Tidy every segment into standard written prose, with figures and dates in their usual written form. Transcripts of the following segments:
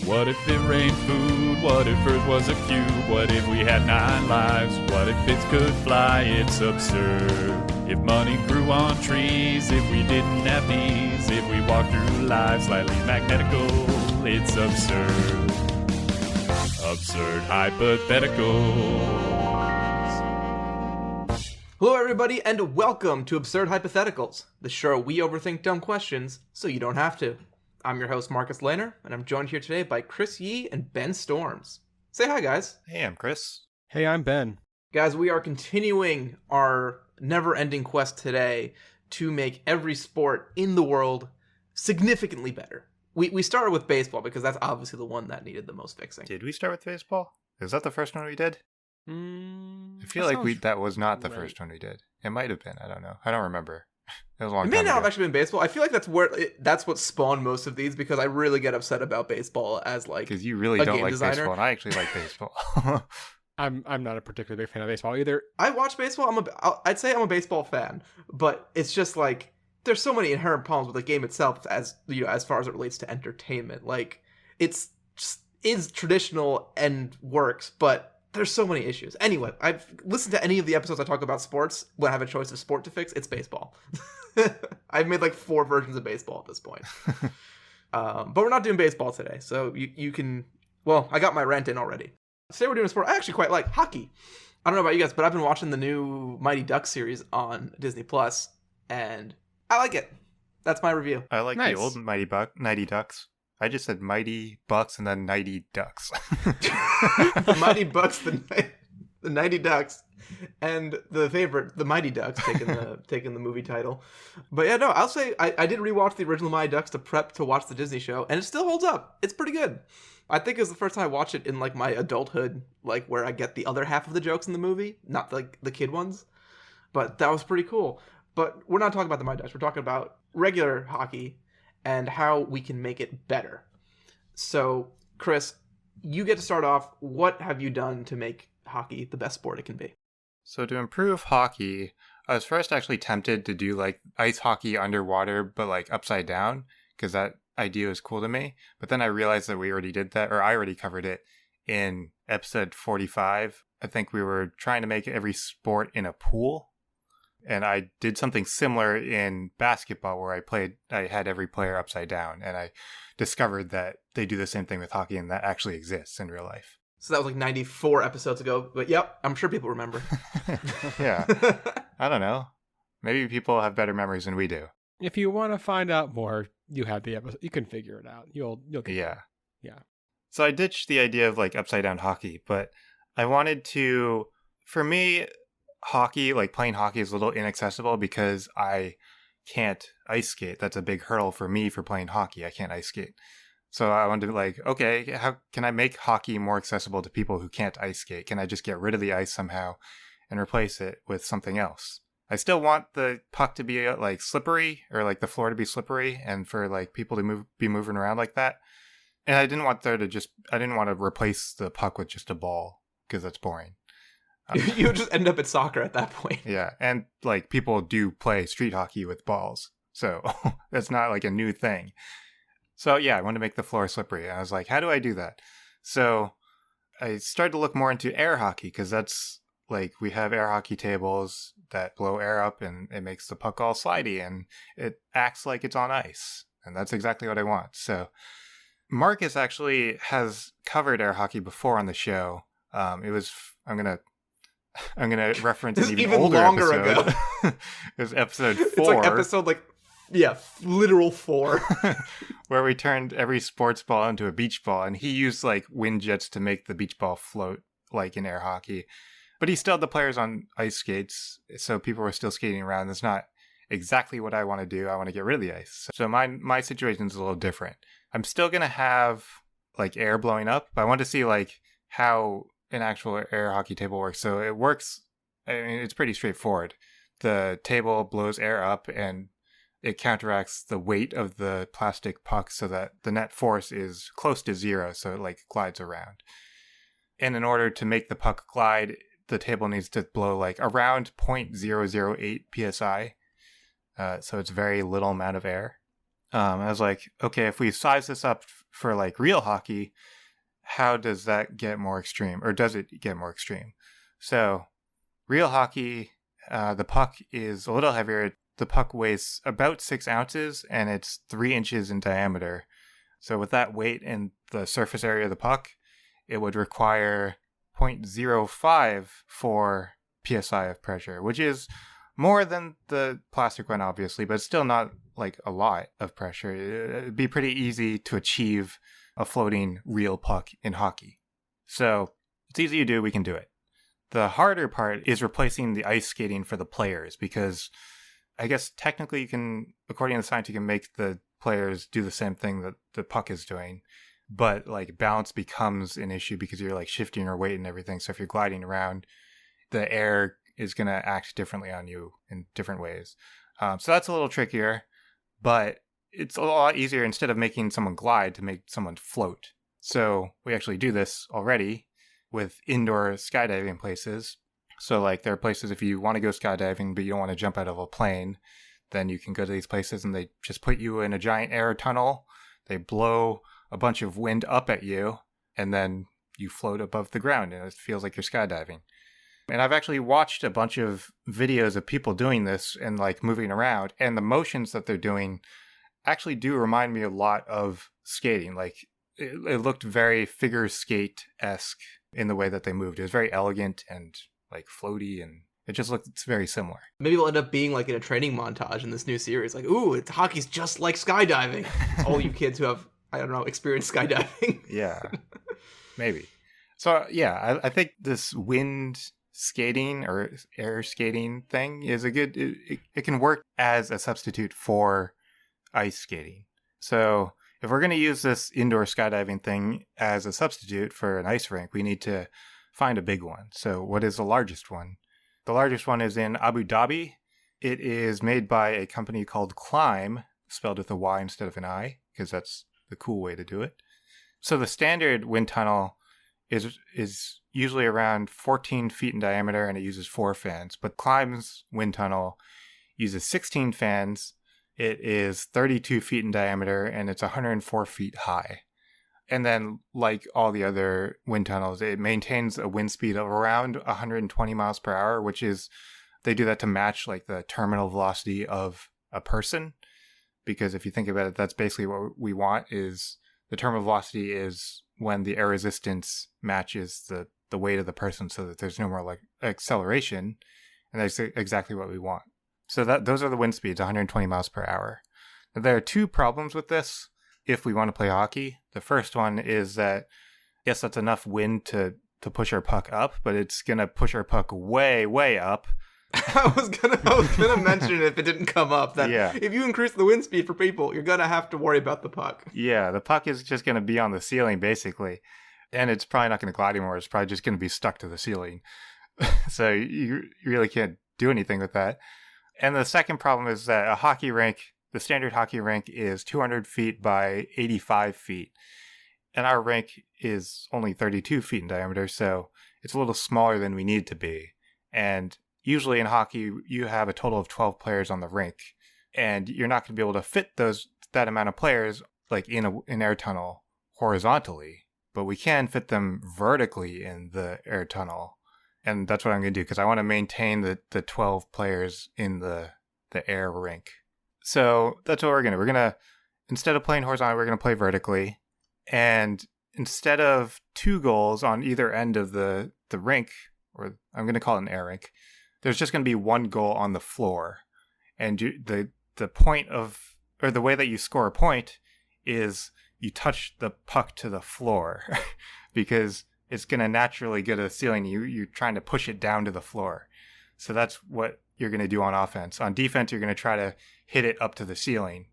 What if it rained food? What if Earth was a cube? What if we had 9 lives? What if bits could fly? It's absurd. If money grew on trees, if we didn't have knees, if we walked through life slightly magnetical, it's absurd. Absurd Hypotheticals. Hello everybody and welcome to Absurd Hypotheticals, the show where we overthink dumb questions so you don't have to. I'm your host Marcus Lehner, and I'm joined here today by Chris Yee and Ben Storms. Say hi, guys. Hey, I'm Chris. Hey, I'm Ben. Guys, we are continuing our never-ending quest today to make every sport in the world significantly better. We started with baseball because that's obviously the one that needed the most fixing. Did we start with baseball? Is that the first one we did? I feel like that was not the first one we did. It might have been. I don't know. I don't remember. It was a long time ago. It may not have actually been baseball. I feel like that's what spawned most of these because I really get upset about baseball as like because you really don't like designer. baseball, and I actually like baseball. I'm not a particularly big fan of baseball either. I watch baseball. I'd say I'm a baseball fan, but it's just like there's so many inherent problems with the game itself as far as it relates to entertainment. Like it's just is traditional and works, but there's so many issues. Anyway, I've listened to any of the episodes I talk about sports when I have a choice of sport to fix. It's baseball. I've made like 4 versions of baseball at this point. But we're not doing baseball today, so you can. Well, I got my rant in already. Today we're doing a sport I actually quite like, hockey. I don't know about you guys, but I've been watching the new Mighty Ducks series on Disney Plus, and I like it. That's my review. I like the old Mighty Ducks. I just said Mighty Bucks and then Nighty Ducks. The Mighty Bucks, the Nighty Ducks, and the favorite, the Mighty Ducks, taking the movie title. But yeah, no, I'll say I did rewatch the original Mighty Ducks to prep to watch the Disney show, and it still holds up. It's pretty good. I think it's the first time I watched it in like my adulthood, like where I get the other half of the jokes in the movie, not like the kid ones. But that was pretty cool. But we're not talking about the Mighty Ducks. We're talking about regular hockey and how we can make it better. So, Chris, you get to start off. What have you done to make hockey the best sport it can be? So to improve hockey, I was first actually tempted to do like ice hockey underwater, but like upside down, because that idea is cool to me. But then I realized that we already did that, or I already covered it in episode 45. I think we were trying to make every sport in a pool. And I did something similar in basketball where I had every player upside down, and I discovered that they do the same thing with hockey, and that actually exists in real life. So that was like 94 episodes ago, but yep, I'm sure people remember. Yeah. I don't know. Maybe people have better memories than we do. If you want to find out more, you have the episode. You can figure it out. You'll get Yeah. it. Yeah. So I ditched the idea of like upside down hockey, but I wanted to, for me, hockey, like playing hockey is a little inaccessible because I can't ice skate. That's a big hurdle for me for playing hockey. I can't ice skate. So I wanted to like, okay, how can I make hockey more accessible to people who can't ice skate? Can I just get rid of the ice somehow and replace it with something else? I still want the puck to be like slippery, or like the floor to be slippery, and for like people to be moving around like that. And I didn't want to replace the puck with just a ball because that's boring. You would just end up at soccer at that point. Yeah, and like people do play street hockey with balls, so that's not like a new thing. So yeah, I wanted to make the floor slippery. And I was like, how do I do that? So I started to look more into air hockey, because that's like we have air hockey tables that blow air up and it makes the puck all slidey and it acts like it's on ice. And that's exactly what I want. So Marcus actually has covered air hockey before on the show. I'm gonna reference an even older longer episode. ago. It was episode 4. It's like episode literal 4. Where we turned every sports ball into a beach ball, and he used like wind jets to make the beach ball float like in air hockey. But he still had the players on ice skates, so people were still skating around. That's not exactly what I want to do. I want to get rid of the ice. So my situation is a little different. I'm still gonna have like air blowing up, but I want to see like how an actual air hockey table works. So it works. I mean, it's pretty straightforward. The table blows air up and it counteracts the weight of the plastic puck so that the net force is close to 0. So it like glides around. And in order to make the puck glide, the table needs to blow like around 0.008 psi. So it's very little amount of air. I was like, okay, if we size this up for like real hockey, how does that get more extreme, or does it get more extreme? So real hockey, the puck is a little heavier. The puck weighs about 6 ounces and it's 3 inches in diameter. So with that weight in the surface area of the puck, it would require 0.05 for psi of pressure, which is more than the plastic one, obviously, but still not like a lot of pressure. It'd be pretty easy to achieve a floating real puck in hockey. So it's easy to do, we can do it. The harder part is replacing the ice skating for the players, because I guess technically you can, according to the science, you can make the players do the same thing that the puck is doing, but like balance becomes an issue because you're like shifting your weight and everything. So if you're gliding around, the air is going to act differently on you in different ways. So that's a little trickier, but it's a lot easier instead of making someone glide to make someone float. So we actually do this already with indoor skydiving places. So like there are places if you want to go skydiving but you don't want to jump out of a plane, then you can go to these places and they just put you in a giant air tunnel. They blow a bunch of wind up at you and then you float above the ground and it feels like you're skydiving. And I've actually watched a bunch of videos of people doing this and like moving around, and the motions that they're doing actually do remind me a lot of skating. Like it looked very figure skate-esque in the way that they moved. It was very elegant and like floaty, and it just looked very similar. Maybe it'll end up being like in a training montage in this new series. Like, ooh, hockey's just like skydiving. All you kids who have, I don't know, experienced skydiving. Yeah, maybe. So yeah, I think this wind skating or air skating thing is a good, it can work as a substitute for ice skating. So if we're going to use this indoor skydiving thing as a substitute for an ice rink, we need to find a big one. So what is the largest one? The largest one is in Abu Dhabi. It is made by a company called Climb, spelled with a Y instead of an I, because that's the cool way to do it. So the standard wind tunnel is usually around 14 feet in diameter and it uses 4 fans. But Climb's wind tunnel uses 16 fans. It is 32 feet in diameter and it's 104 feet high. And then, like all the other wind tunnels, it maintains a wind speed of around 120 miles per hour, which is, they do that to match like the terminal velocity of a person. Because if you think about it, that's basically what we want, is the terminal velocity is when the air resistance matches the weight of the person so that there's no more like acceleration. And that's exactly what we want. So those are the wind speeds, 120 miles per hour. Now, there are 2 problems with this if we want to play hockey. The first one is that, yes, that's enough wind to push our puck up, but it's going to push our puck way, way up. I was gonna mention it if it didn't come up, that if you increase the wind speed for people, you're gonna have to worry about the puck. Yeah, the puck is just going to be on the ceiling, basically. And it's probably not going to glide anymore. It's probably just going to be stuck to the ceiling. So you really can't do anything with that. And the second problem is that a hockey rink, the standard hockey rink, is 200 feet by 85 feet. And our rink is only 32 feet in diameter, so it's a little smaller than we need to be. And usually in hockey, you have a total of 12 players on the rink. And you're not going to be able to fit that amount of players like in an air tunnel horizontally. But we can fit them vertically in the air tunnel. And that's what I'm going to do, because I want to maintain the 12 players in the air rink. So that's what we're going to do. We're going to, instead of playing horizontally, we're going to play vertically. And instead of 2 goals on either end of the rink, or I'm going to call it an air rink, there's just going to be 1 goal on the floor. And the point of, or the way that you score a point is you touch the puck to the floor because it's going to naturally go to the ceiling. You're trying to push it down to the floor. So that's what you're going to do on offense. On defense, you're going to try to hit it up to the ceiling.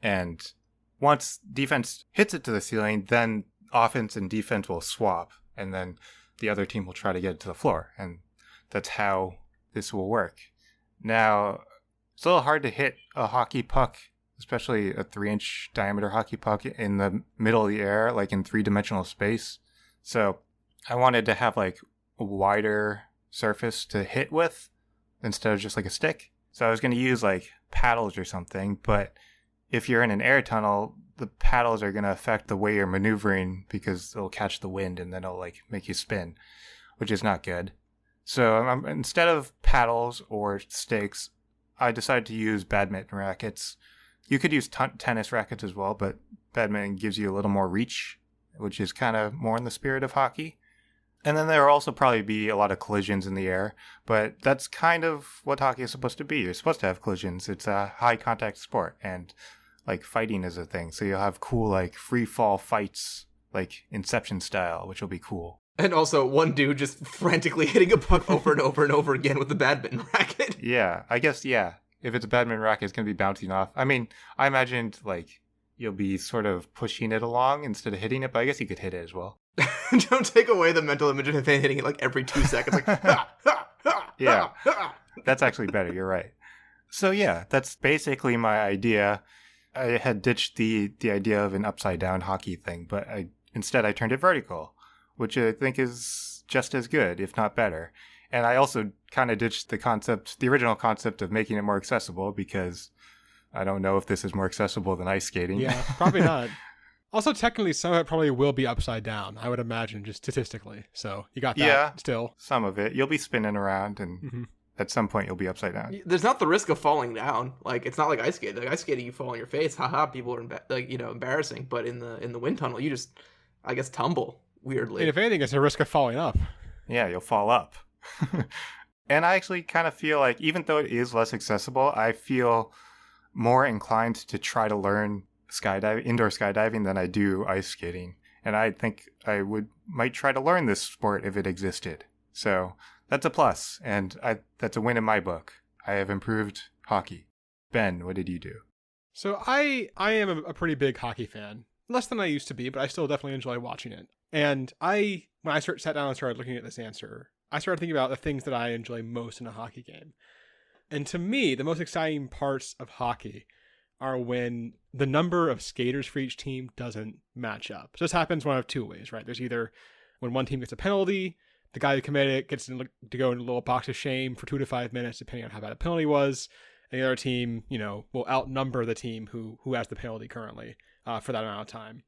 And once defense hits it to the ceiling, then offense and defense will swap. And then the other team will try to get it to the floor. And that's how this will work. Now, it's a little hard to hit a hockey puck, especially a 3-inch diameter hockey puck, in the middle of the air, like in 3-dimensional space. So I wanted to have like a wider surface to hit with instead of just like a stick. So I was going to use like paddles or something. But if you're in an air tunnel, the paddles are going to affect the way you're maneuvering because they'll catch the wind and then it'll like make you spin, which is not good. So instead of paddles or stakes, I decided to use badminton rackets. You could use tennis rackets as well, but badminton gives you a little more reach, which is kind of more in the spirit of hockey. And then there will also probably be a lot of collisions in the air, but that's kind of what hockey is supposed to be. You're supposed to have collisions. It's a high contact sport, and like fighting is a thing. So you'll have cool like free fall fights, like Inception style, which will be cool. And also one dude just frantically hitting a puck over and over and over again with the badminton racket. Yeah, I guess, yeah. If it's a badminton racket, it's going to be bouncing off. I mean, I imagined like you'll be sort of pushing it along instead of hitting it, but I guess you could hit it as well. Don't take away the mental image of him hitting it like every 2 seconds. Like, ha, ha, ha, Yeah, ha. that's actually better. You're right. So yeah, that's basically my idea. I had ditched the idea of an upside down hockey thing, but instead I turned it vertical, which I think is just as good, if not better. And I also kind of ditched the original concept of making it more accessible, because I don't know if this is more accessible than ice skating. Yeah, probably not. Also, technically, some of it probably will be upside down, I would imagine, just statistically. So you got that. Yeah, still. Some of it. You'll be spinning around, and at some point you'll be upside down. There's not the risk of falling down. Like, it's not like ice skating. Like ice skating, you fall on your face. Haha, people are embarrassing. But in the wind tunnel, you just, I guess, tumble weirdly. And if anything, it's a risk of falling up. Yeah, you'll fall up. And I actually kind of feel like, even though it is less accessible, I feel more inclined to try to learn indoor skydiving than I do ice skating. And I think I might try to learn this sport if it existed. So that's a plus, and that's a win in my book. I have improved hockey. Ben, what did you do? So I am a pretty big hockey fan. Less than I used to be, but I still definitely enjoy watching it. And when I sat down and started looking at this answer, I started thinking about the things that I enjoy most in a hockey game. And to me, the most exciting parts of hockey are when the number of skaters for each team doesn't match up. So this happens one of two ways, right? There's either when one team gets a penalty, the guy who committed it gets to go in a little box of shame for 2 to 5 minutes, depending on how bad a penalty was. And the other team, will outnumber the team who has the penalty currently for that amount of time.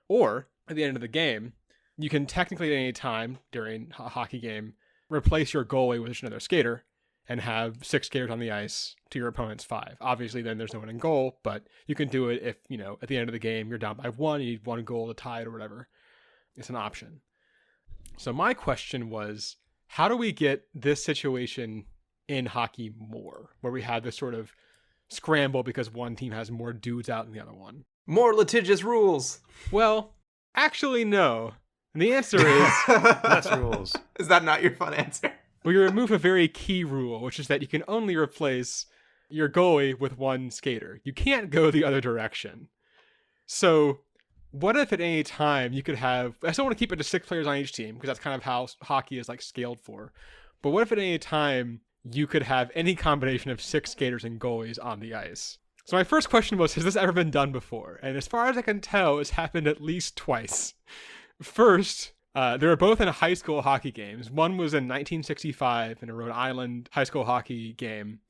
Or at the end of the game, you can technically at any time during a hockey game replace your goalie with another skater and have 6 skaters on the ice to your opponent's 5. Obviously, then there's no one in goal, but you can do it if, at the end of the game, you're down by 1, you need 1 goal to tie it or whatever. It's an option. So my question was, how do we get this situation in hockey more, where we have this sort of scramble because one team has more dudes out than the other one? More litigious rules. Well, actually, no. And the answer is Less rules. Is that not your fun answer? we remove a very key rule, which is that you can only replace your goalie with 1 skater. You can't go the other direction. So what if at any time you could have, I still want to keep it to 6 players on each team, because that's kind of how hockey is like scaled for. But what if at any time you could have any combination of 6 skaters and goalies on the ice? So my first question was, has this ever been done before? And as far as I can tell, it's happened at least twice. First, they were both in high school hockey games. One was in 1965 in a Rhode Island high school hockey game,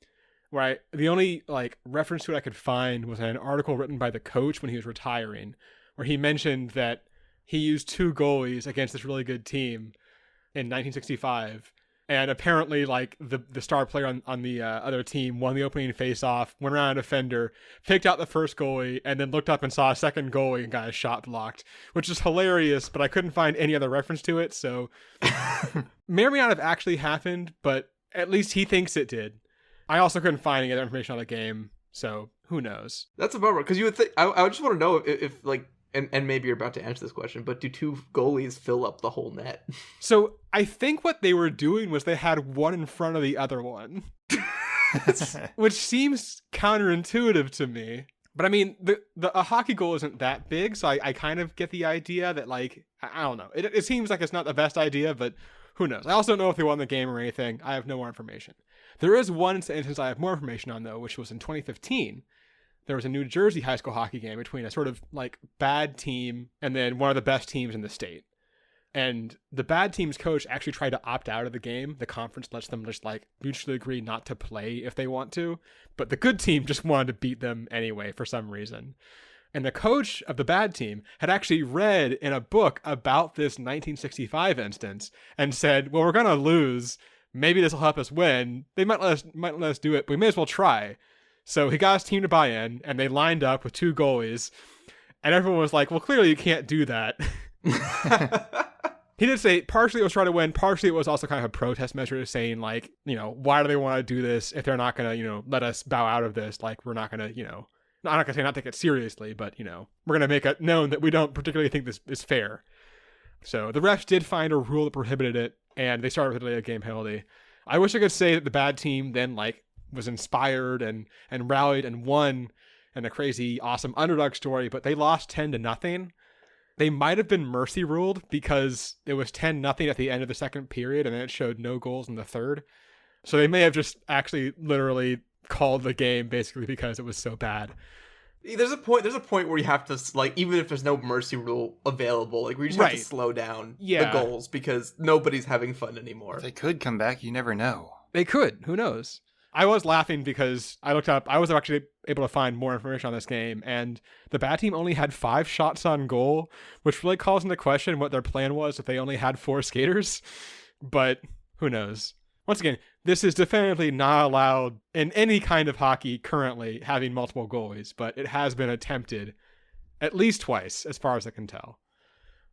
where the only reference to it I could find was in an article written by the coach when he was retiring, where he mentioned that he used 2 goalies against this really good team in 1965. And apparently, the star player on the other team won the opening face-off, went around a defender, picked out the first goalie, and then looked up and saw a second goalie and got his shot blocked, which is hilarious, but I couldn't find any other reference to it, so may or may not have actually happened, but at least he thinks it did. I also couldn't find any other information on the game, so who knows? That's a bummer, because you would think, I just want to know if and maybe you're about to answer this question, but do 2 goalies fill up the whole net? So I think what they were doing was they had one in front of the other one, which seems counterintuitive to me. But I mean, a hockey goal isn't that big, so I kind of get the idea that, I don't know. It seems like it's not the best idea, but who knows? I also don't know if they won the game or anything. I have no more information. There is one instance I have more information on, though, which was in 2015. There was a New Jersey high school hockey game between a sort of bad team and then one of the best teams in the state. And the bad team's coach actually tried to opt out of the game. The conference lets them just mutually agree not to play if they want to. But the good team just wanted to beat them anyway for some reason. And the coach of the bad team had actually read in a book about this 1965 instance and said, well, we're going to lose. Maybe this will help us win. They might let us do it, but we may as well try. So he got his team to buy in, and they lined up with 2 goalies. And everyone was like, well, clearly you can't do that. He did say partially it was trying to win, partially it was also kind of a protest measure, saying like, why do they want to do this if they're not going to, let us bow out of this? Like, we're not going to, I'm not going to say not take it seriously, but, we're going to make it known that we don't particularly think this is fair. So the refs did find a rule that prohibited it, and they started with a delay of game penalty. I wish I could say that the bad team then like was inspired and rallied and won in a crazy, awesome underdog story, but they lost 10-0. They might have been mercy ruled because it was 10-0 at the end of the second period, and then it showed no goals in the third. So they may have just actually literally called the game basically because it was so bad. There's a point where you have to, like, even if there's no mercy rule available, like, we just have to slow down the goals because nobody's having fun anymore. They could come back. You never know. They could. Who knows? I was laughing because I was actually able to find more information on this game, and the bad team only had 5 shots on goal, which really calls into question what their plan was if they only had 4 skaters. But who knows? Once again, this is definitively not allowed in any kind of hockey currently, having multiple goalies, but it has been attempted at least twice, as far as I can tell.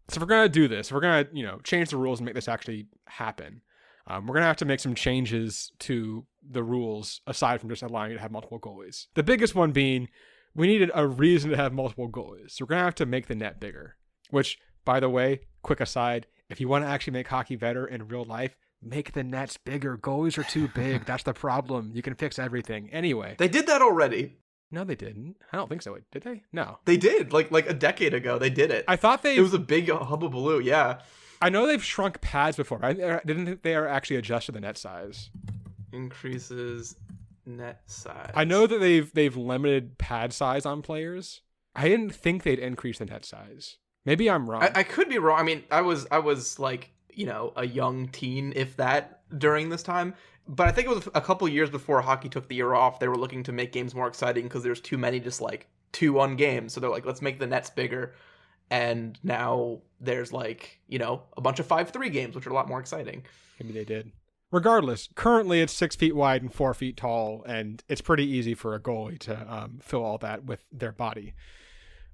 So if we're going to do this, we're going to, change the rules and make this actually happen. We're going to have to make some changes to the rules aside from just allowing you to have multiple goalies. The biggest one being we needed a reason to have multiple goalies. So we're going to have to make the net bigger, which, by the way, quick aside, if you want to actually make hockey better in real life, make the nets bigger. Goalies are too big. That's the problem. You can fix everything. Anyway. They did that already. No, they didn't. I don't think so. Did they? No. They did. Like a decade ago, they did it. I thought It was a big hubbubaloo, yeah. I know they've shrunk pads before. I didn't think they are actually adjusted the net size. Increases net size. I know that they've limited pad size on players. I didn't think they'd increase the net size. Maybe I'm wrong. I could be wrong. I mean, I was like, a young teen, if that, during this time. But I think it was a couple years before hockey took the year off. They were looking to make games more exciting because there's too many just like 2-1 games. So they're like, let's make the nets bigger. And now there's like, a bunch of 5-3 games, which are a lot more exciting. Maybe they did. Regardless, currently it's 6 feet wide and 4 feet tall, and it's pretty easy for a goalie to fill all that with their body.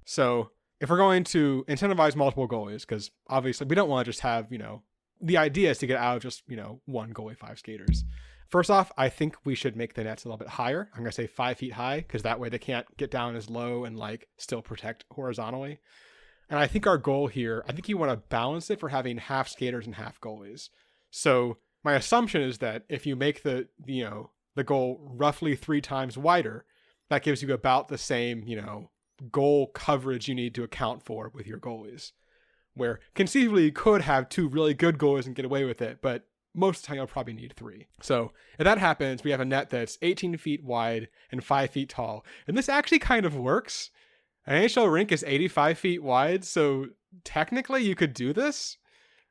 So if we're going to incentivize multiple goalies, because obviously we don't want to just have, the idea is to get out of just, 1 goalie, 5 skaters. First off, I think we should make the nets a little bit higher. I'm going to say 5 feet high, because that way they can't get down as low and like still protect horizontally. And I think our goal here, I think you want to balance it for having half skaters and half goalies. So my assumption is that if you make the goal roughly 3 times wider, that gives you about the same, goal coverage you need to account for with your goalies. Where conceivably you could have 2 really good goalies and get away with it, but most of the time you'll probably need 3. So if that happens, we have a net that's 18 feet wide and 5 feet tall. And this actually kind of works. An NHL rink is 85 feet wide, so technically you could do this.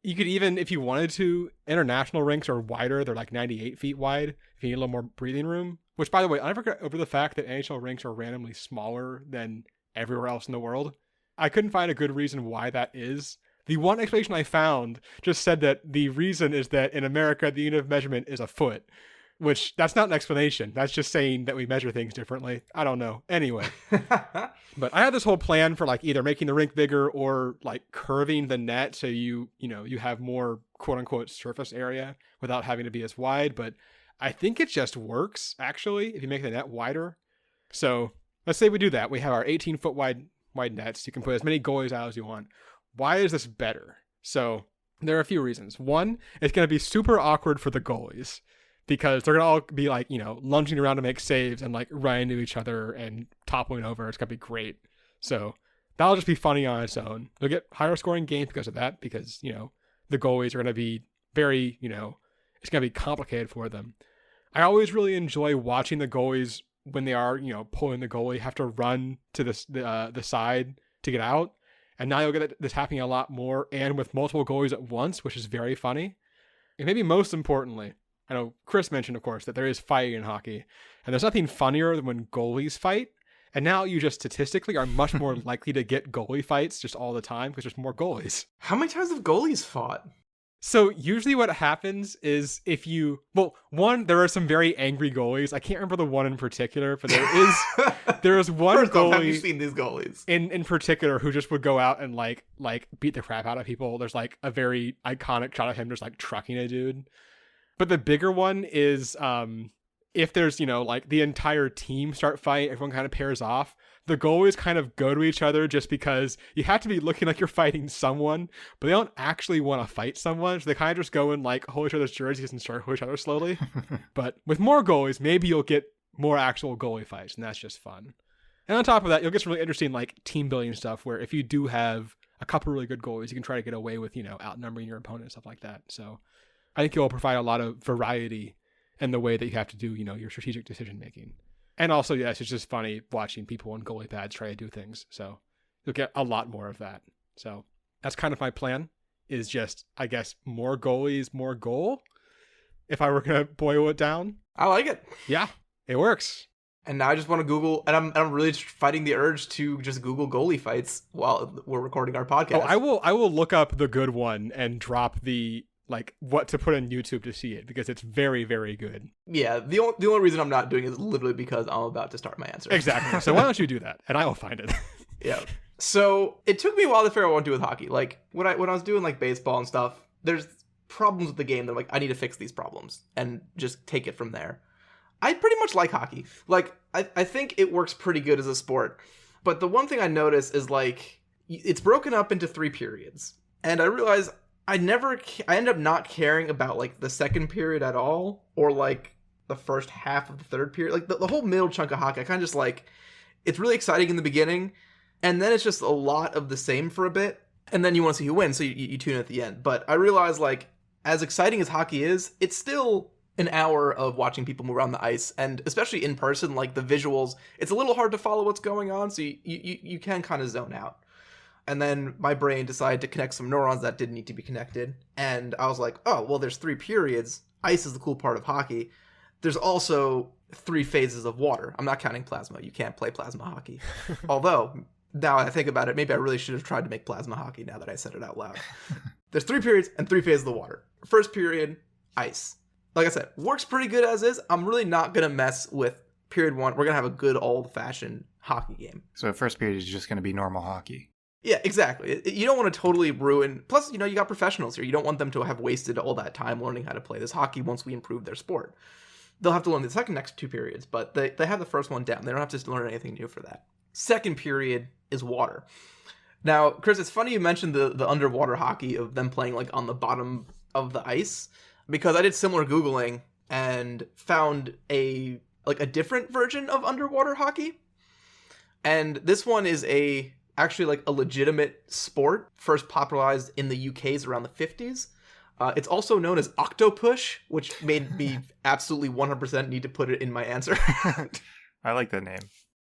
You could even, if you wanted to, international rinks are wider. They're like 98 feet wide if you need a little more breathing room. Which, by the way, I never got over the fact that NHL rinks are randomly smaller than everywhere else in the world. I couldn't find a good reason why that is. The one explanation I found just said that the reason is that in America, the unit of measurement is a foot. Which, that's not an explanation. That's just saying that we measure things differently. I don't know. Anyway. But I had this whole plan for like either making the rink bigger or like curving the net so you have more quote unquote surface area without having to be as wide. But I think it just works actually if you make the net wider. So let's say we do that. We have our 18-foot wide nets. You can put as many goalies out as you want. Why is this better? So there are a few reasons. One, it's going to be super awkward for the goalies. Because they're going to all be like, lunging around to make saves and like running into each other and toppling over. It's going to be great. So that'll just be funny on its own. They'll get higher scoring games because of that. Because, the goalies are going to be very, it's going to be complicated for them. I always really enjoy watching the goalies when they are, pulling the goalie, have to run to the side to get out. And now you'll get this happening a lot more and with multiple goalies at once, which is very funny. And maybe most importantly, I know Chris mentioned, of course, that there is fighting in hockey. And there's nothing funnier than when goalies fight. And now you just statistically are much more likely to get goalie fights just all the time because there's more goalies. How many times have goalies fought? So usually what happens is if you, well, one, there are some very angry goalies. I can't remember the one in particular, but there is one First off, goalie have you seen these goalies? in particular who just would go out and like beat the crap out of people. There's like a very iconic shot of him just like trucking a dude. But the bigger one is if there's, you know, like the entire team start fighting, everyone kind of pairs off. The goalies kind of go to each other just because you have to be looking like you're fighting someone, but they don't actually want to fight someone. So they kind of just go and like hold each other's jerseys and circle each other slowly. But with more goalies, maybe you'll get more actual goalie fights, and that's just fun. And on top of that, you'll get some really interesting like team building stuff where if you do have a couple really good goalies, you can try to get away with, you know, outnumbering your opponent and stuff like that. So I think you'll provide a lot of variety in the way that you have to do, you know, your strategic decision making. And also, yes, it's just funny watching people on goalie pads try to do things. So you'll get a lot more of that. So that's kind of my plan, is just, I guess, more goalies, more goal. If I were going to boil it down. I like it. Yeah, it works. And now I just want to Google, and I'm really fighting the urge to just Google goalie fights while we're recording our podcast. Oh, I will look up the good one and drop the like what to put on YouTube to see it, because it's very, very good. Yeah, the only reason I'm not doing it is literally because I'm about to start my answer. Exactly. So why don't you do that, and I will find it. Yeah. So it took me a while to figure out what to do with hockey. Like when I was doing like baseball and stuff, there's problems with the game that I'm like, I need to fix these problems and just take it from there. I pretty much like hockey. Like I think it works pretty good as a sport. But the one thing I notice is like it's broken up into 3 periods. And I realize I end up not caring about like the second period at all, or like the first half of the third period. Like the whole middle chunk of hockey, I kind of just like, it's really exciting in the beginning, and then it's just a lot of the same for a bit, and then you want to see who wins, so you tune in at the end. But I realize like, as exciting as hockey is, it's still an hour of watching people move around the ice, and especially in person, like the visuals, it's a little hard to follow what's going on, so you can kind of zone out. And then my brain decided to connect some neurons that didn't need to be connected. And I was like, oh, well, there's 3 periods. Ice is the cool part of hockey. There's also 3 phases of water. I'm not counting plasma. You can't play plasma hockey. Although, now I think about it, maybe I really should have tried to make plasma hockey now that I said it out loud. There's 3 periods and 3 phases of the water. First period, ice. Like I said, works pretty good as is. I'm really not going to mess with period 1. We're going to have a good old-fashioned hockey game. So the first period is just going to be normal hockey. Yeah, exactly. You don't want to totally ruin... Plus, you know, you got professionals here. You don't want them to have wasted all that time learning how to play this hockey once we improve their sport. They'll have to learn the next 2 periods, but they have the first one down. They don't have to learn anything new for that. Second period is water. Now, Chris, it's funny you mentioned the underwater hockey of them playing like on the bottom of the ice, because I did similar Googling and found a different version of underwater hockey. And this one is actually like a legitimate sport, first popularized in the UK's around the 50s. It's also known as octopush, which made me absolutely 100% need to put it in my answer. I like that name.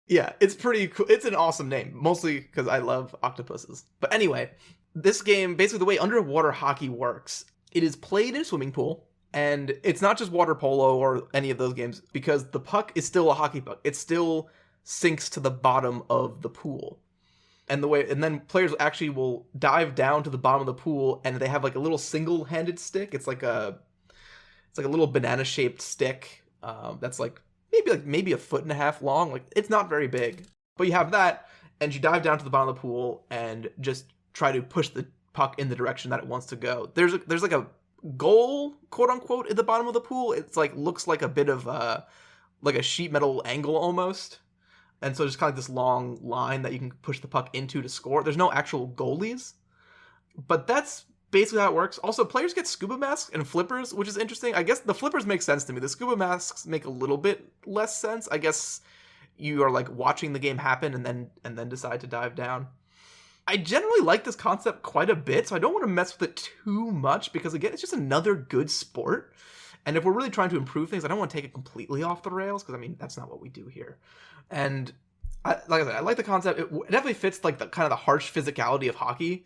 Yeah, it's pretty cool. It's an awesome name, mostly because I love octopuses. But anyway, this game, basically the way underwater hockey works, it is played in a swimming pool, and it's not just water polo or any of those games, because the puck is still a hockey puck. It still sinks to the bottom of the pool. And then players actually will dive down to the bottom of the pool, and they have like a little single-handed stick. It's like a little banana-shaped stick that's like maybe a 1.5 feet long. Like, it's not very big, but you have that, and you dive down to the bottom of the pool and just try to push the puck in the direction that it wants to go. There's like a goal, quote unquote, at the bottom of the pool. It's like looks like a bit of like a sheet metal angle almost. And so just kind of this long line that you can push the puck into to score. There's no actual goalies, but that's basically how it works. Also, players get scuba masks and flippers, which is interesting. I guess the flippers make sense to me. The scuba masks make a little bit less sense. I guess you are like watching the game happen and then decide to dive down. I generally like this concept quite a bit, so I don't want to mess with it too much because, again, it's just another good sport. And if we're really trying to improve things, I don't want to take it completely off the rails because, I mean, that's not what we do here. And like I said, I like the concept. It definitely fits like the kind of the harsh physicality of hockey,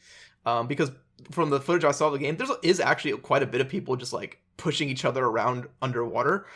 because from the footage I saw of the game, there is actually quite a bit of people just like pushing each other around underwater.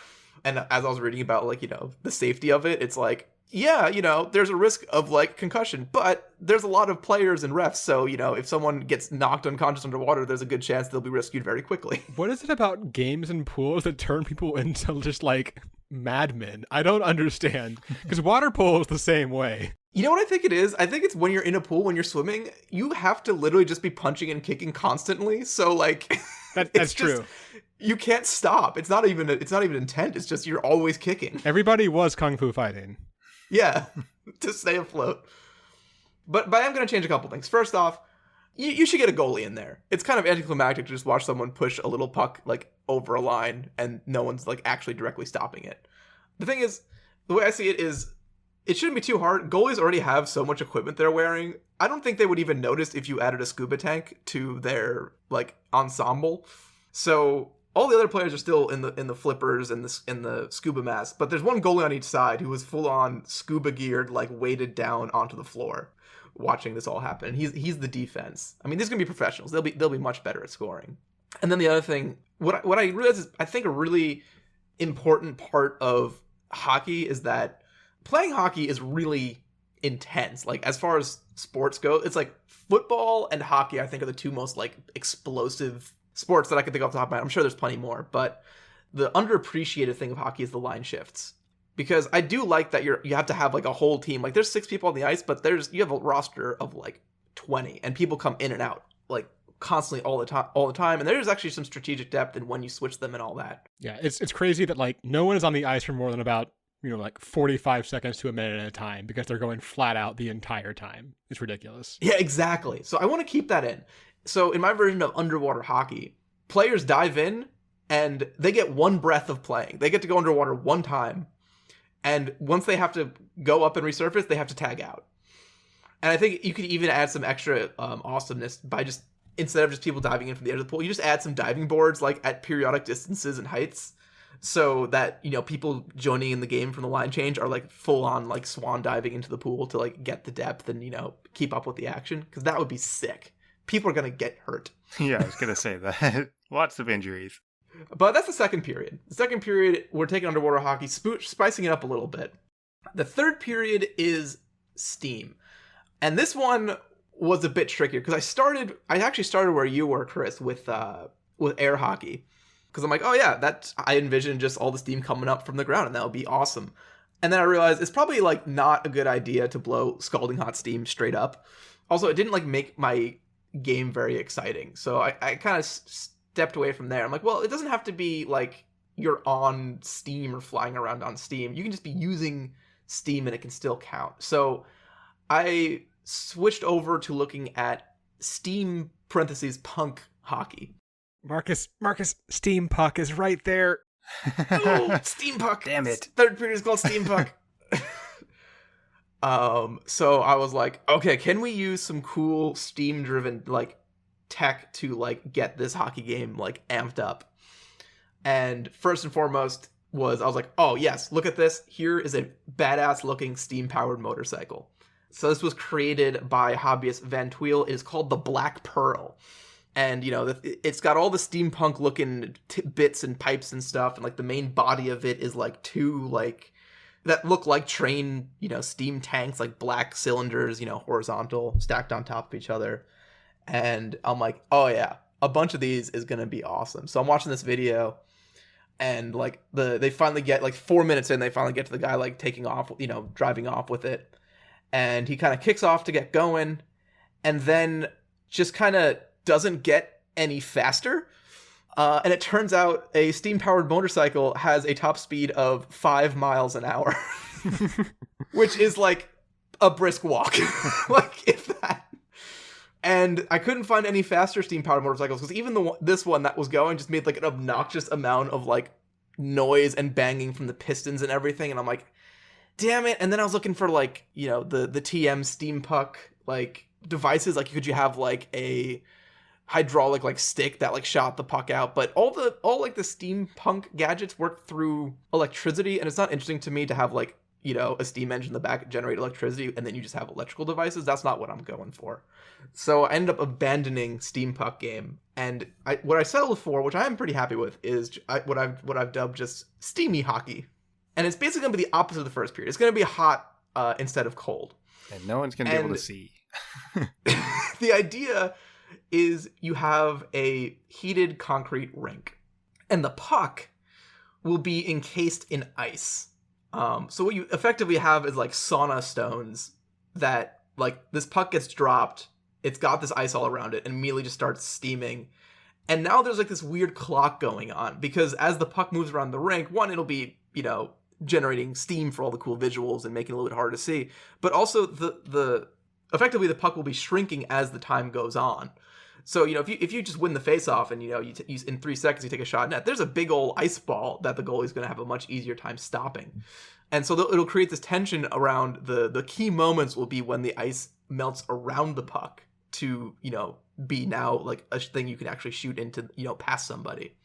And as I was reading about like, you know, the safety of it, it's like yeah, there's a risk of like concussion, but there's a lot of players and refs, so if someone gets knocked unconscious underwater, there's a good chance they'll be rescued very quickly. What is it about games and pools that turn people into just like madmen? I don't understand, because water polo is the same way. You know what I think it is? I think it's when you're in a pool, when you're swimming, you have to literally just be punching and kicking constantly. So like, that's true. You can't stop. It's not even intent. It's just you're always kicking. Everybody was kung fu fighting. Yeah, to stay afloat. But I am going to change a couple things. First off, you should get a goalie in there. It's kind of anticlimactic to just watch someone push a little puck like over a line and no one's like actually directly stopping it. The thing is, the way I see it is, it shouldn't be too hard. Goalies already have so much equipment they're wearing. I don't think they would even notice if you added a scuba tank to their like ensemble. So all the other players are still in the flippers and the scuba mask, but there's one goalie on each side who is full on scuba geared, like weighted down onto the floor, watching this all happen. And he's the defense. I mean, these are gonna be professionals. They'll be much better at scoring. And then the other thing, what I realize is, I think a really important part of hockey is that playing hockey is really intense. Like, as far as sports go, it's like football and hockey, I think, are the two most like explosive sports that I can think off the top of my head. I'm sure there's plenty more, but the underappreciated thing of hockey is the line shifts. Because I do like that you have to have like a whole team. Like, there's 6 people on the ice, but you have a roster of like 20, and people come in and out like constantly all the time. And there's actually some strategic depth in when you switch them and all that. Yeah, it's crazy that like no one is on the ice for more than about like 45 seconds to a minute at a time, because they're going flat out the entire time. It's ridiculous. Yeah, exactly. So I want to keep that in. So in my version of underwater hockey, players dive in and they get one breath of playing. They get to go underwater one time. And once they have to go up and resurface, they have to tag out. And I think you could even add some extra awesomeness by just, instead of just people diving in from the edge of the pool, you just add some diving boards like at periodic distances and heights, so that, people joining in the game from the line change are like full on like swan diving into the pool to like get the depth and, keep up with the action. Because that would be sick. People are going to get hurt. Yeah, I was going to say that. Lots of injuries. But that's the second period. The second period, we're taking underwater hockey, spicing it up a little bit. The third period is steam. And this one was a bit trickier because I actually started where you were, Chris, with air hockey. Because I'm like, oh yeah, I envisioned just all the steam coming up from the ground, and that would be awesome. And then I realized it's probably like not a good idea to blow scalding hot steam straight up. Also, it didn't like make my game very exciting. So I kind of stepped away from there. I'm like, well, it doesn't have to be like you're on steam or flying around on steam. You can just be using steam and it can still count. So I switched over to looking at steam (punk) hockey. Marcus, steam puck is right there. Oh, steam puck. Damn it. Third period is called steam puck. So I was like, okay, can we use some cool steam driven like tech to like get this hockey game like amped up? And first and foremost I was like, oh yes, look at this. Here is a badass looking steam powered motorcycle. So this was created by hobbyist Van Tuyl. It is called the Black Pearl. And, it's got all the steampunk looking bits and pipes and stuff. And like the main body of it is like 2 like that look like train, steam tanks, like black cylinders, horizontal, stacked on top of each other. And I'm like, oh yeah, a bunch of these is going to be awesome. So I'm watching this video, and like they finally get like 4 minutes in, they finally get to the guy like taking off, driving off with it. And he kind of kicks off to get going, and then just kind of doesn't get any faster. And it turns out a steam-powered motorcycle has a top speed of 5 miles an hour, which is like a brisk walk, like if that. And I couldn't find any faster steam-powered motorcycles, because even this one that was going just made like an obnoxious amount of like noise and banging from the pistons and everything. And I'm like, damn it. And then I was looking for like, the TM steam puck like devices. Like, could you have like a hydraulic like stick that like shot the puck out? But all like the steampunk gadgets work through electricity, and it's not interesting to me to have like a steam engine in the back generate electricity and then you just have electrical devices. That's not what I'm going for. So I ended up abandoning steam puck game, and what I settled for, which I am pretty happy with, is what I've dubbed just steamy hockey. And it's basically gonna be the opposite of the first period. It's gonna be hot instead of cold. And no one's going to be able to see. The idea is you have a heated concrete rink, and the puck will be encased in ice. So what you effectively have is like sauna stones that, like, this puck gets dropped, it's got this ice all around it, and immediately just starts steaming. And now there's like this weird clock going on, because as the puck moves around the rink, one, it'll be, generating steam for all the cool visuals and making it a little bit harder to see, but also effectively the puck will be shrinking as the time goes on. So, if you just win the face-off and, you in 3 seconds you take a shot net, there's a big old ice ball that the goalie's going to have a much easier time stopping. And so it'll create this tension around the key moments will be when the ice melts around the puck to, be now like a thing you can actually shoot into, past somebody.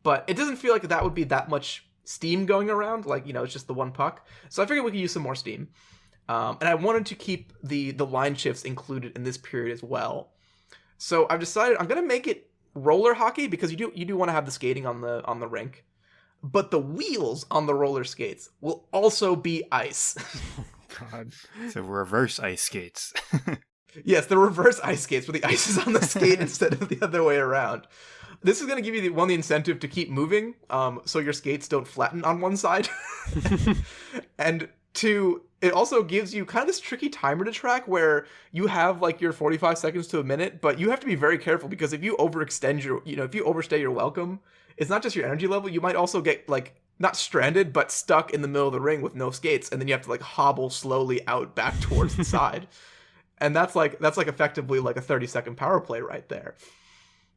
But it doesn't feel like that would be that much steam going around. Like, it's just the one puck. So I figured we could use some more steam. And I wanted to keep the line shifts included in this period as well. So I've decided I'm going to make it roller hockey, because you do want to have the skating on the rink. But the wheels on the roller skates will also be ice. God. So reverse ice skates. Yes, the reverse ice skates, where the ice is on the skate instead of the other way around. This is going to give you the incentive to keep moving, so your skates don't flatten on one side. And two, it also gives you kind of this tricky timer to track, where you have like your 45 seconds to a minute, but you have to be very careful, because if you overextend if you overstay your welcome, it's not just your energy level, you might also get like not stranded, but stuck in the middle of the ring with no skates, and then you have to like hobble slowly out back towards the side. And that's like effectively like a 30-second power play right there.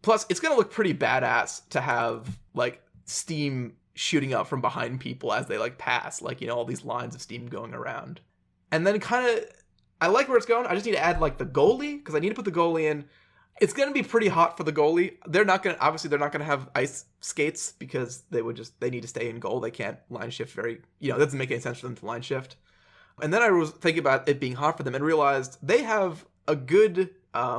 Plus, it's going to look pretty badass to have like steam shooting up from behind people as they like pass, like, all these lines of steam going around. And then I like where it's going. I just need to add like the goalie, because I need to put the goalie in. It's going to be pretty hot for the goalie. They're not going to have ice skates, because they need to stay in goal. They can't line shift it doesn't make any sense for them to line shift. And then I was thinking about it being hot for them and realized they have a good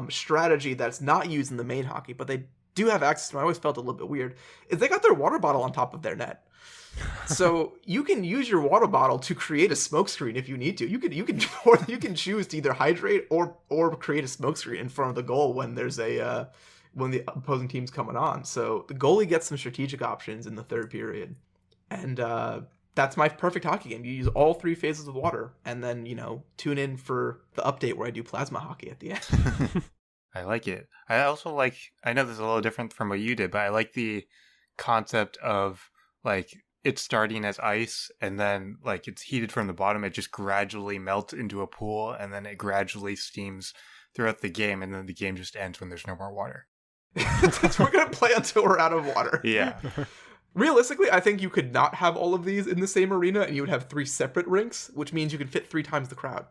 strategy that's not used in the main hockey, but they do have access to. I always felt a little bit weird, is they got their water bottle on top of their net. So you can use your water bottle to create a smoke screen if you need to. You can choose to either hydrate or create a smoke screen in front of the goal when there's when the opposing team's coming on. So the goalie gets some strategic options in the third period, and that's my perfect hockey game. You use all 3 phases of water, and then tune in for the update where I do plasma hockey at the end. I like it. I also I know this is a little different from what you did, but I like the concept of like it's starting as ice, and then like it's heated from the bottom, it just gradually melts into a pool, and then it gradually steams throughout the game, and then the game just ends when there's no more water. We're gonna play until we're out of water. Yeah. Realistically, I think you could not have all of these in the same arena, and you would have 3 separate rinks, which means you could fit 3 times the crowd.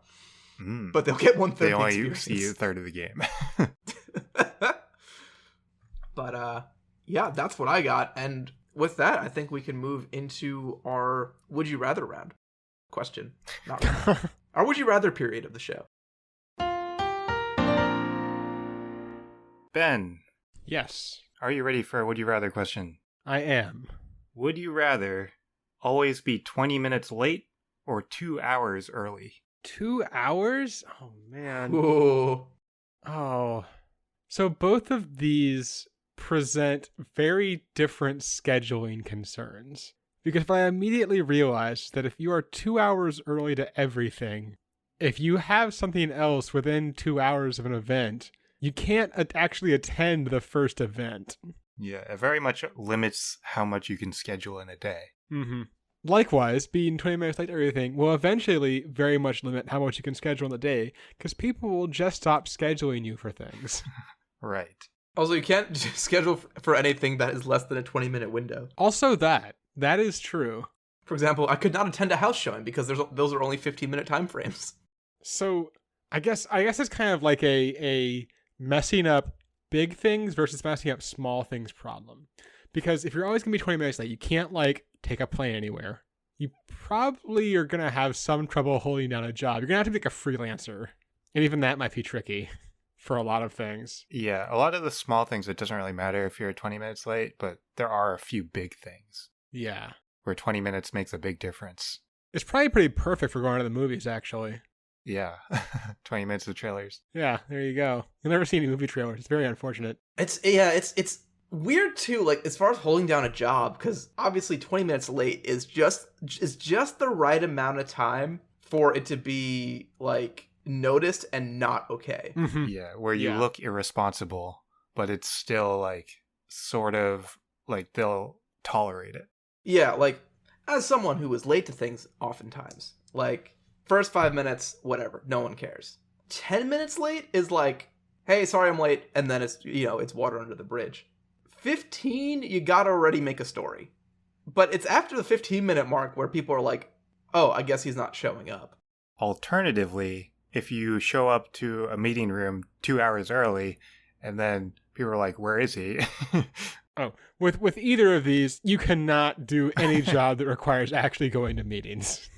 But they'll get 1/3 They the only experience. see a third of the game. But yeah, that's what I got. And with that, I think we can move into our Would You Rather round. Question. Not round. Our Would You Rather period of the show. Ben, Yes, are you ready for a Would You Rather question? I am. Would you rather always be 20 minutes late or 2 hours early? 2 hours? Oh, man. Ooh. Oh. So both of these present very different scheduling concerns. Because I immediately realized that if you are 2 hours early to everything, if you have something else within 2 hours of an event, you can't actually attend the first event. Yeah, it very much limits how much you can schedule in a day. Mm-hmm. Likewise, being 20 minutes late to everything will eventually very much limit how much you can schedule in the day, because people will just stop scheduling you for things. Right. Also, you can't schedule for anything that is less than a 20-minute window. Also that is true. For example, I could not attend a house showing because those are only 15-minute time frames. So I guess it's kind of like a messing up big things versus messing up small things problem. Because if you're always going to be 20 minutes late, you can't like take a plane anywhere. You probably are going to have some trouble holding down a job. You're going to have to be like a freelancer. And even that might be tricky for a lot of things. Yeah, a lot of the small things, it doesn't really matter if you're 20 minutes late, but there are a few big things. Yeah. Where 20 minutes makes a big difference. It's probably pretty perfect for going to the movies, actually. Yeah. 20 minutes of trailers. Yeah, there you go. You'll never see any movie trailers. It's very unfortunate. It's weird too, like as far as holding down a job, because obviously 20 minutes late is just the right amount of time for it to be like noticed and not okay. Mm-hmm. Yeah, where you look irresponsible, but it's still like sort of like they'll tolerate it. Yeah, like as someone who is late to things oftentimes, like first 5 minutes, whatever, no one cares. 10 minutes late is like, hey, sorry I'm late, and then it's, it's water under the bridge. 15, you gotta already make a story. But it's after the 15-minute mark where people are like, oh, I guess he's not showing up. Alternatively, if you show up to a meeting room 2 hours early, and then people are like, where is he? Oh, with either of these, you cannot do any job that requires actually going to meetings.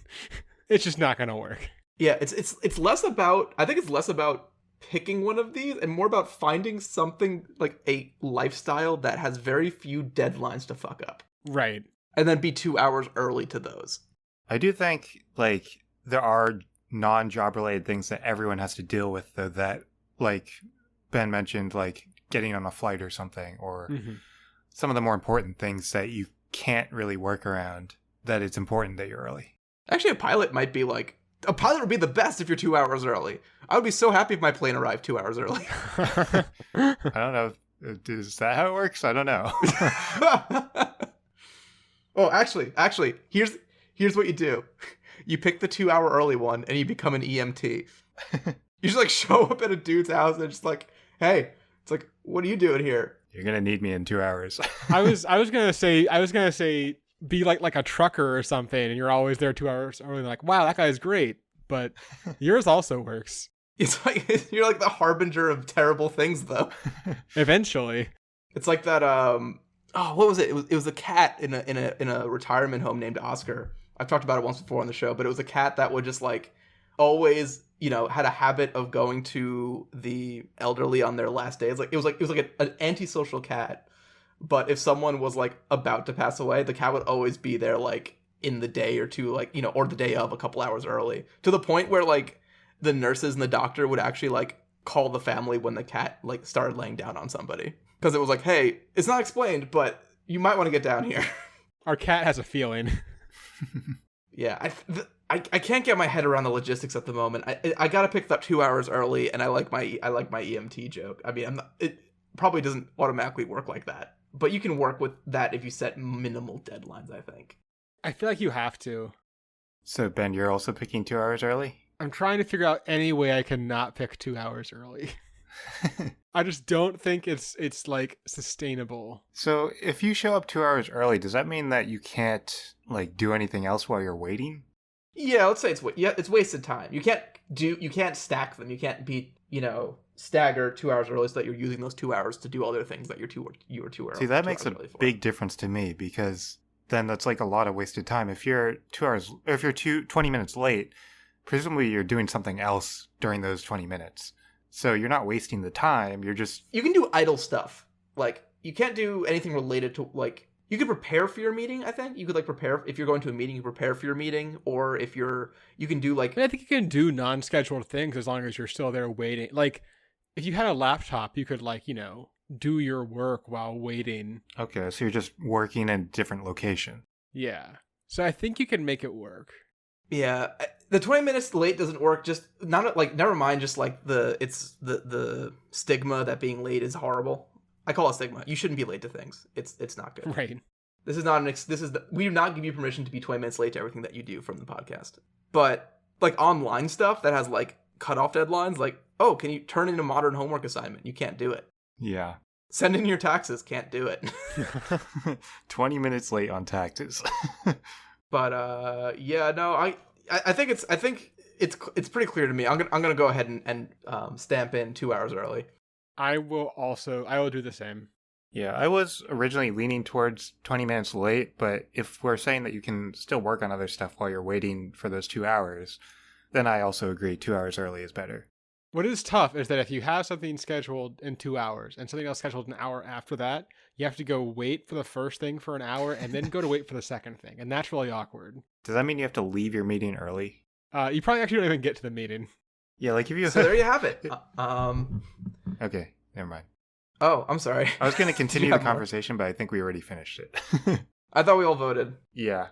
It's just not going to work. Yeah, it's less about, I think it's less about picking one of these and more about finding something like a lifestyle that has very few deadlines to fuck up. Right. And then be 2 hours early to those. I do think like there are non-job related things that everyone has to deal with, though, that like Ben mentioned, like getting on a flight or something, or some of the more important things that you can't really work around, that it's important that you're early. Actually, a pilot would be the best if you're 2 hours early. I would be so happy if my plane arrived 2 hours early. I don't know. Is that how it works? I don't know. Oh, actually, here's what you do. You pick the 2 hour early one and you become an EMT. You just like show up at a dude's house and just like, hey, it's like, what are you doing here? You're gonna need me in 2 hours. I was gonna say be like a trucker or something, and you're always there 2 hours early. Like, wow, that guy's great. But yours also works. It's like you're like the harbinger of terrible things, though. Eventually, it's like that. What was it? It was a cat in a retirement home named Oscar. I've talked about it once before on the show, but it was a cat that would just like always, had a habit of going to the elderly on their last days. It was like an antisocial cat. But if someone was like about to pass away, the cat would always be there like in the day or two, like, or the day of, a couple hours early, to the point where like the nurses and the doctor would actually like call the family when the cat like started laying down on somebody. Because it was like, hey, it's not explained, but you might want to get down here. Our cat has a feeling. Yeah, I can't get my head around the logistics at the moment. I gotta pick that 2 hours early, and I like my EMT joke. I mean, it probably doesn't automatically work like that, but you can work with that if you set minimal deadlines, I think. I feel like you have to. So Ben, you're also picking 2 hours early? I'm trying to figure out any way I can not pick 2 hours early. I just don't think it's like sustainable. So if you show up 2 hours early, does that mean that you can't like do anything else while you're waiting? Yeah, let's say it's wasted time. You can't stack them. You can't be, stagger 2 hours early so that you're using those 2 hours to do other things that you were too early. See, that makes a big difference to me, because then that's like a lot of wasted time. If you're 20 minutes late, presumably you're doing something else during those 20 minutes. So you're not wasting the time. You can do idle stuff. Like, you can't do anything related to, like, you could prepare for your meeting, I think. You could, like, prepare, if you're going to a meeting, you prepare for your meeting, or if you can do, like... I think you can do non-scheduled things as long as you're still there waiting. Like, if you had a laptop, you could, like, do your work while waiting. Okay, so you're just working in a different location. Yeah. So I think you can make it work. Yeah, the 20 minutes late doesn't work. Just not like, never mind. Just like the stigma that being late is horrible. I call it stigma. You shouldn't be late to things. It's not good. Right. We do not give you permission to be 20 minutes late to everything that you do from the podcast. But like online stuff that has like cutoff deadlines, like, oh, can you turn in a modern homework assignment? You can't do it. Yeah. Send in your taxes. Can't do it. 20 minutes late on taxes. But yeah, no, I think it's pretty clear to me. I'm gonna go ahead and stamp in 2 hours early. I will do the same. Yeah, I was originally leaning towards 20 minutes late, but if we're saying that you can still work on other stuff while you're waiting for those 2 hours, then I also agree 2 hours early is better. What is tough is that if you have something scheduled in 2 hours and something else scheduled an hour after that, you have to go wait for the first thing for an hour and then go to wait for the second thing. And that's really awkward. Does that mean you have to leave your meeting early? You probably actually don't even get to the meeting. Yeah, like if you... So there you have it. Okay, never mind. Oh, I'm sorry. I was going to continue You the have more? conversation, but I think we already finished it. I thought we all voted. Yeah,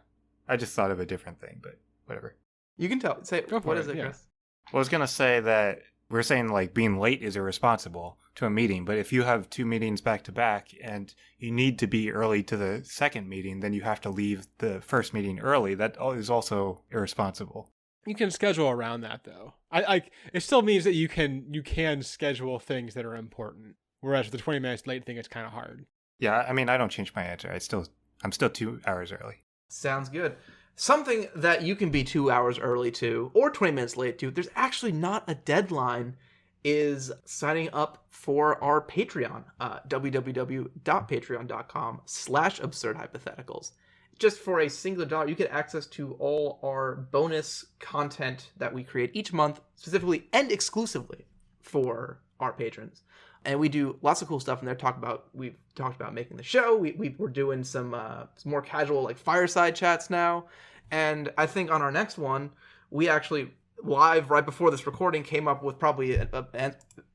I just thought of a different thing, but whatever. You can tell. Say, Go for what it, is it, yeah. Chris? Well, I was going to say that we're saying like being late is irresponsible to a meeting, but if you have 2 meetings back to back and you need to be early to the second meeting, then you have to leave the first meeting early. That is also irresponsible. You can schedule around that though. It still means that you can schedule things that are important. Whereas with the 20 minutes late thing, it's kind of hard. Yeah, I mean, I don't change my answer. I'm still 2 hours early. Sounds good. Something that you can be 2 hours early to, or 20 minutes late to, there's actually not a deadline, is signing up for our Patreon, www.patreon.com/absurdhypotheticals. Just for a single dollar, you get access to all our bonus content that we create each month, specifically and exclusively for our patrons. And we do lots of cool stuff in there. We've talked about making the show. We're doing some more casual like fireside chats now. And I think on our next one, we actually live right before this recording came up with probably an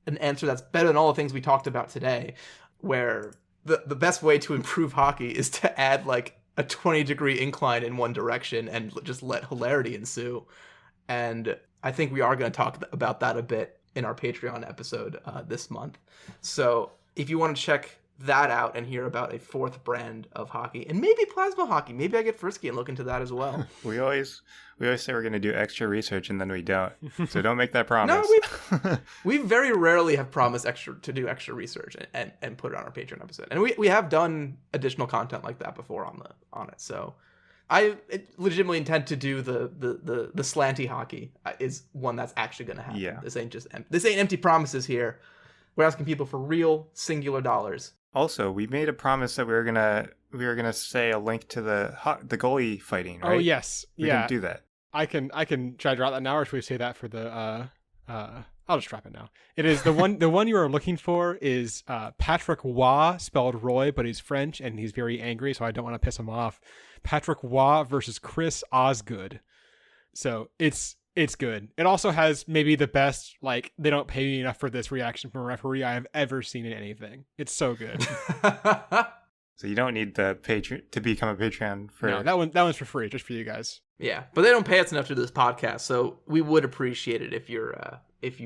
answer that's better than all the things we talked about today, where the best way to improve hockey is to add like a 20-degree incline in one direction and just let hilarity ensue. And I think we are going to talk about that a bit in our Patreon episode this month. So if you want to check that out and hear about a fourth brand of hockey and maybe plasma hockey, maybe I get frisky and look into that as well. We always say we're going to do extra research and then we don't. So don't make that promise. No, we very rarely have promised to do extra research and put it on our Patreon episode. And we have done additional content like that before on it. So I legitimately intend to do the slanty hockey is one that's actually going to happen. Yeah. This ain't empty promises here. We're asking people for real singular dollars. Also, we made a promise that we were gonna say a link to the goalie fighting, right? Oh yes, We didn't do that. I can try to drop that now, or should we say that for the I'll just drop it now. It is the one you are looking for is Patrick Waugh, spelled Roy, but he's French and he's very angry, so I don't want to piss him off. Patrick Waugh versus Chris Osgood. So it's good. It also has maybe the best, like, they don't pay me enough for this reaction from a referee I have ever seen in anything. It's so good. So you don't need the Patreon to become a Patreon for... No, that one's for free, just for you guys. Yeah, but they don't pay us enough to do this podcast, so we would appreciate it if you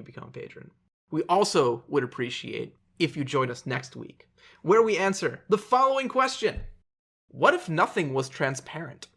become a patron. We also would appreciate if you join us next week, where we answer the following question: what if nothing was transparent?